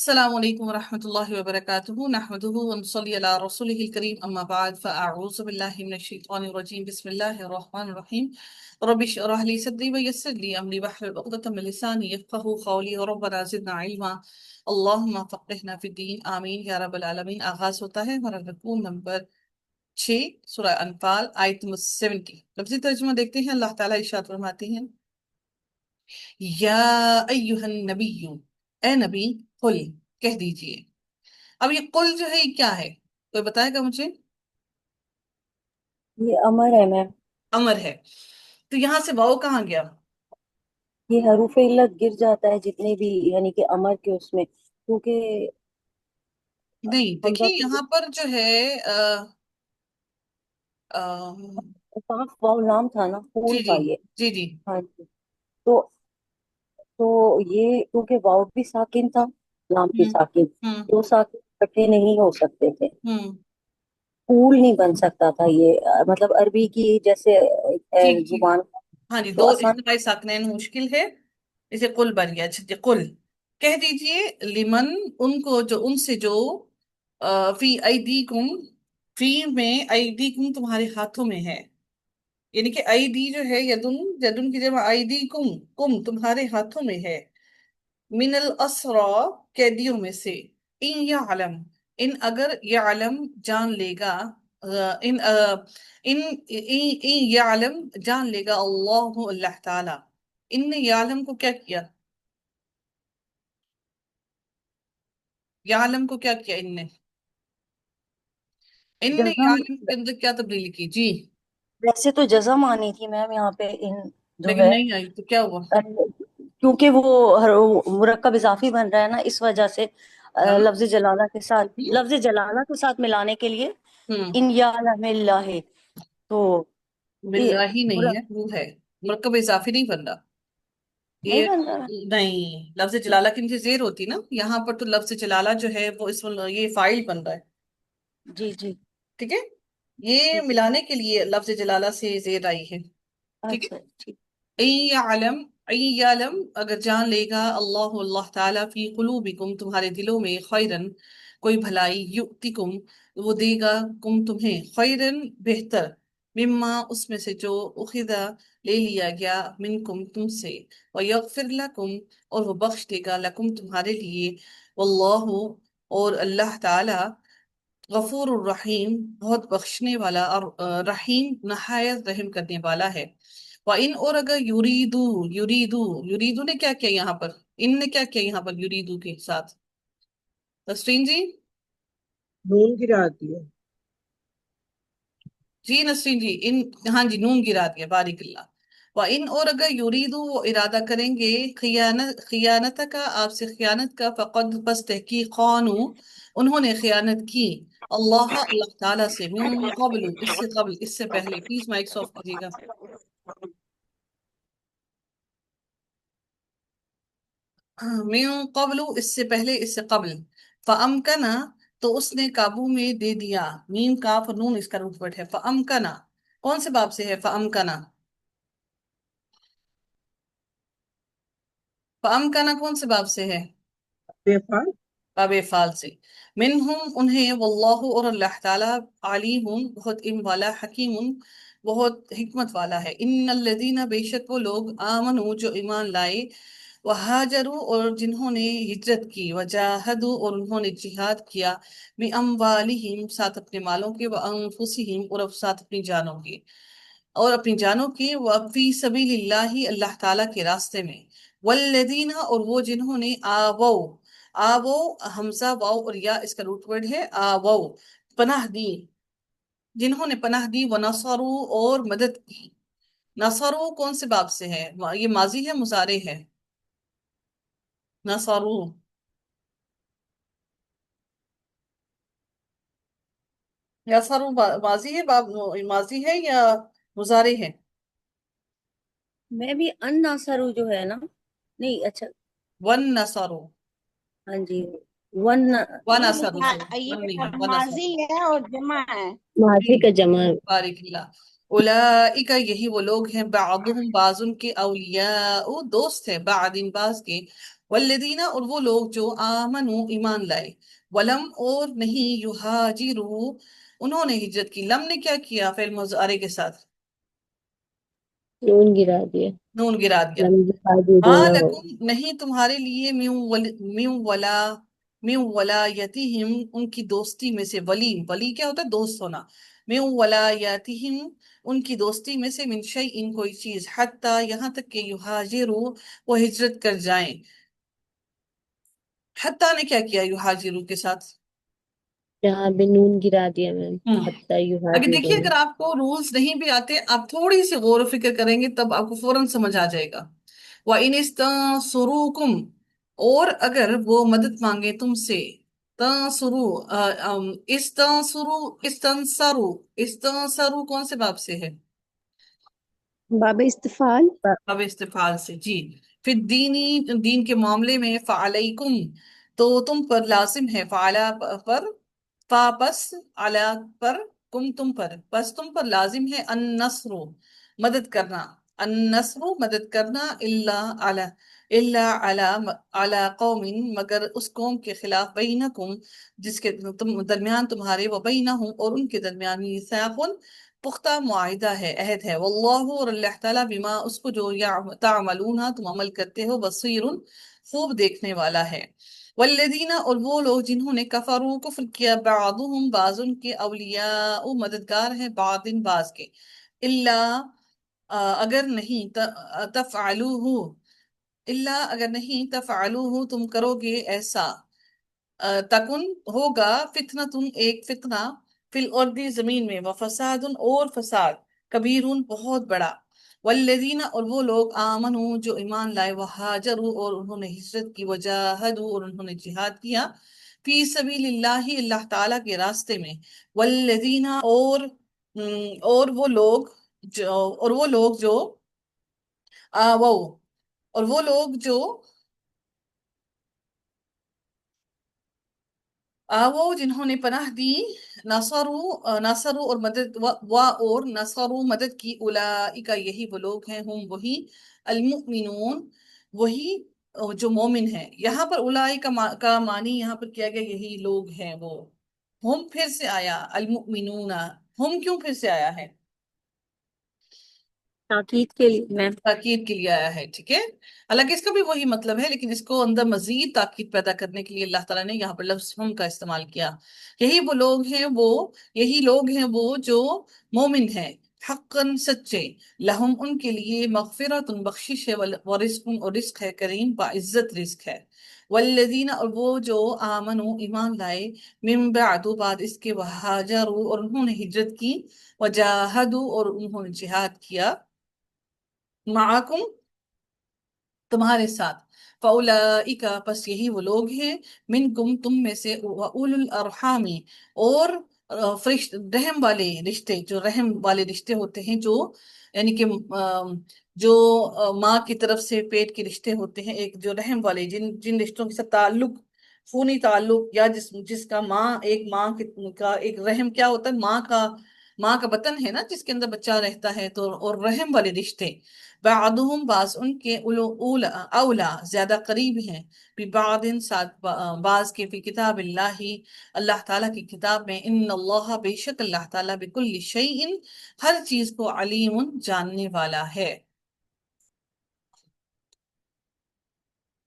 السلام عليكم ورحمة الله وبركاته نحمده ونصلي على رسوله الكريم أما بعد فأعوذ بالله من الشيطان الرجيم بسم الله الرحمن الرحيم رب اشرح لي صدري ويسر لي أمري واحلل عقدة من لساني يفقهوا قولي ربنا زدنا علما اللهم فقهنا في الدين آمين يا رب العالمين آغاز ہوتا ہے ہمارا رکوع نمبر 6 سورہ انفال آیت نمبر 70 لفظی ترجمہ دیکھتے ہیں اللہ تعالیٰ ارشاد فرماتے ہیں یا ایہا النبی اے نبی قل کہہ دیجئے اب یہ قل جو ہے یہ کیا ہے کوئی بتائے گا مجھے یہ امر ہے میم. امر ہے تو یہاں سے واؤ کہاں گیا یہ حروف علت گر جاتا ہے جتنے بھی یعنی کہ امر کے اس میں کیونکہ نہیں حمزہ دیکھیے یہاں پر جو ہے آ، صاف واؤ نام تھا نا جی پھول جی کا یہ. جی جی ہاں جی. تو تو یہ کیونکہ واؤ بھی ساکن تھا لام بھی ہوں ساکن ہوں دو ساکن اکٹھے نہیں ہو سکتے تھے. ہوں پھول نہیں بن سکتا تھا یہ مطلب عربی کی جیسے ٹھیک ٹھیک زبان ہاں جی تو دو آسان. اجتماعی ساکنین مشکل ہے اسے قل بن گیا اچھا جی قل کہہ دیجئے لمن ان کو جو ان سے جو فی ایدیکم فی میں ایدیکم تمہارے ہاتھوں میں ہے یعنی کہ ایدی جو ہے یدن یدن کی جمع ایدیکم کم تمہارے ہاتھوں میں ہے من الاسرا قیدیوں میں سے ان یعلم ان اگر یعلم جان لے گا ان یعلم جان لے گا اللہ تعالی ان نے یعلم کو کیا کیا یعلم کو کیا کیا ان نے جزم یعلم کے اندر کیا تبدیلی کی جی ویسے تو جزم آنی تھی میم یہاں پہ ان جو لیکن ہے نہیں آئی تو کیا ہوا کیونکہ وہ مرکب اضافی بن رہا ہے نا اس وجہ سے ہاں لفظ جلالہ کے ساتھ ہوں لفظ جلالہ کے ساتھ ملانے کے لیے ہوں ان یعلم اللہ تو یہ باللہ ہی نہیں ہے وہ ہے مرکب اضافی نہیں بن رہا نہیں یہ بن رہا نہیں لفظ جلالہ کی نیچے زیر ہوتی نا یہاں پر تو لفظ جلالہ جو ہے وہ اس میں یہ فاعل بن رہا ہے ہے. جی جی ٹھیک ہے یہ ٹھیک ہے. ملانے کے لیے لفظ جلالہ سے زیر آئی ہے ٹھیک اچھا ہے ٹھیک. یعلم یعلم اگر جان لے گا اللہ تعالیٰ فی قلوبکم تمہارے دلوں میں خیرن کوئی بھلائی یؤتکم وہ دے گا کم تمہیں خیرن بہتر مما اس میں سے جو اخذا لے لیا گیا منکم تم سے ویغفر لکم اور وہ بخش دے گا لکم تمہارے لیے واللہ اور اللہ تعالی غفور الرحیم بہت بخشنے والا اور رحیم نہایت رحم کرنے والا ہے وَإِنْ اور اگر یریدو نے کیا کیا یہاں پر ان نے کیا کیا یہاں پر یریدو کے ساتھ نسرین جی نون گرا دیا. جی نسرین جی ان ہاں جی نون گرا دیا بارک اللہ وَإِنْ اور اگر یریدو وہ ارادہ کریں گے خیانت کا آپ سے خیانت کا فقد بس تحقیق خانو انہوں نے خیانت کی اللہ تعالیٰ سے من قبل اس سے پہلے پلیز مائک آف کیجیے گا من قبل اس سے پہلے اس سے قبل فَأَمْكَنَ تو اس نے قابو میں دے دیا میم کاف اور نون اس کا روٹ ورڈ ہے فَأَمْكَنَ کون سے باب سے ہے فَأَمْكَنَ فَأَمْكَنَ کون سے باب سے ہے بے فال باب فال سے منہم انہیں واللہ اور اللہ تعالی علیم بہت علم والا حکیم بہت حکمت والا ہے ان الذین بے شک وہ لوگ آمنوا جو ایمان لائے وہاجروا اور جنہوں نے ہجرت کی وجاہدوا اور انہوں نے جہاد کیا باموالہم ساتھ اپنے مالوں کے وانفسہم اور ساتھ اپنی جانوں کے اور اپنی جانوں کی وفی سبیل اللہ اللہ تعالیٰ کے راستے میں والذین اور وہ جنہوں نے آوو حمزہ واو اور یا اس کا روٹ ورڈ ہے آوو پناہ دی جنہوں نے پناہ دی ونصرو اور مدد کی نصرو کون سے باب سے ہے یہ ماضی ہے مضارع ہے نصرو نصرو ماضی ہے باب ماضی ہے یا مضارع ہے میں بھی ان ناصرو جو ہے نا نہیں اچھا ون نصرو ہاں جی ون ون نہیں اثر یہ ون نہیں ہے ون اثر ماضی ہے اور جمع ہے ماضی کا جمع. بارک اللہ اولئک یہی وہ لوگ ہیں بعضهم بعض ان کے اولیاء دوست ہیں بعض ان بعض کے والذین اور وہ لوگ جو آمنو ایمان لائے، ولم اور نہیں یہاجروا انہوں نے ہجرت کی، لم نے کیا کیا فعل مضارع کے ساتھ نون گرا دیا. نون گرا دیا. لم ما يحاجرون ہو. لکم نہیں تمہارے لیے من ولایتہم ان کی دوستی میں سے، ولی ولی کیا ہوتا ہے؟ دوست ہونا. من ولایتہم ان کی دوستی میں سے، من شیء کوئی چیز، حتی یہاں تک کہ یہاجروا وہ ہجرت کر جائیں. حتی نے کیا کیا یہاجروا کے ساتھ؟ جہاں بھی نون گرا دیا میم. ہم حتی اگر دیکھیے یحاجرون. اگر آپ کو رولز نہیں بھی آتے، آپ تھوڑی سی غور و فکر کریں گے تب آپ کو فوراً سمجھ آ جائے گا. وَإِنِ اسْتَنصُرُوكُمْ اور اگر وہ مدد مانگے تم سے، استنصرو کون سے باب سے ہے؟ باب استفال. باب استفعال سے. جی. پھر دین کے معاملے میں فعلیکم تو تم پر لازم ہے، فعلا پر، فا پس، علا پر، کم تم پر، پس تم پر لازم ہے، النصر مدد کرنا، النصر مدد کرنا، الا علی قوم مگر اس قوم کے خلاف، بینکم جس کے درمیان تمہارے، و بینہم اور ان کے درمیان، میثاق پختہ معاہدہ ہے، عہد ہے، واللہ اور اللہ تعالیٰ بما اس کو جو تعملون تم عمل کرتے ہو، بصیر خوب دیکھنے والا ہے. والذین اور وہ لوگ جنہوں نے کفروا کفر کیا، بعضهم بعض ان کے، اولیاء مددگار ہیں، بعض کے، الا اگر نہیں تفعلوه الا اگر نہیں تفعلوه تم کرو گے ایسا، تکن ہوگا، فتنتن ایک فتنہ، فی الارض زمین میں، وفساد اور فساد، کبیرون بہت بڑا. والذین اور وہ لوگ آمنوا جو ایمان لائے، وہاجروا اور انہوں نے ہجرت کی، وجاہدوا اور انہوں نے جہاد کیا، فی سبیل اللہ اللہ تعالیٰ کے راستے میں. والذین اور وہ لوگ جو آووا اور وہ لوگ جو وہ جنہوں نے پناہ دی، نصرو اور مدد، اور نصرو مدد کی، اولئک یہی وہ لوگ ہیں، ہم وہی، المؤمنون وہی جو مومن ہیں. یہاں پر اولئک کا معنی یہاں پر کیا گیا یہی لوگ ہیں وہ. ہم پھر سے آیا، المؤمنون ہم کیوں پھر سے آیا ہے؟ تاکید کے لیے میم. تاکید کے لیے آیا ہے. ٹھیک ہے، حالانکہ اس کا بھی وہی مطلب ہے، لیکن اس کو اندر مزید تاکید پیدا کرنے کے لیے اللہ تعالیٰ نے یہاں پر لفظ ہم کا استعمال کیا. یہی لوگ ہیں وہ جو مومن ہیں، حقاً سچے، لہم ان کے لیے، مغفرت بخشش ہے، ورزق اور رزق ہے، کریم باعزت رزق ہے. والذین اور وہ جو آمنوا ایمان لائے، من بعد اس کے، وہاجروا اور انہوں نے ہجرت کی، وجاہدوا اور انہوں نے جہاد کیا، معاکم تمہارے ساتھ، فاولئک پس یہی وہ لوگ ہیں، منکم تم میں سے، واولو الارحام اور رحم والے رشتے، جو رحم والے رشتے ہوتے ہیں، جو یعنی کہ جو ماں کی طرف سے پیٹ کے رشتے ہوتے ہیں، ایک جو رحم والے جن رشتوں کے ساتھ تعلق، خونی تعلق، یا جس کا ایک ماں کا ایک رحم کیا ہوتا ہے، ماں کا بطن ہے نا جس کے اندر بچہ رہتا ہے، تو اور رحم والے رشتے، بعضهم بعض ان کے، اولا زیادہ قریب ہیں، ببعض ساتھ بعض کے، فی کتاب اللہ اللہ تعالیٰ کی کتاب میں، ان اللہ بے شک اللہ تعالیٰ بکل شیء ہر چیز کو، علیم جاننے والا ہے.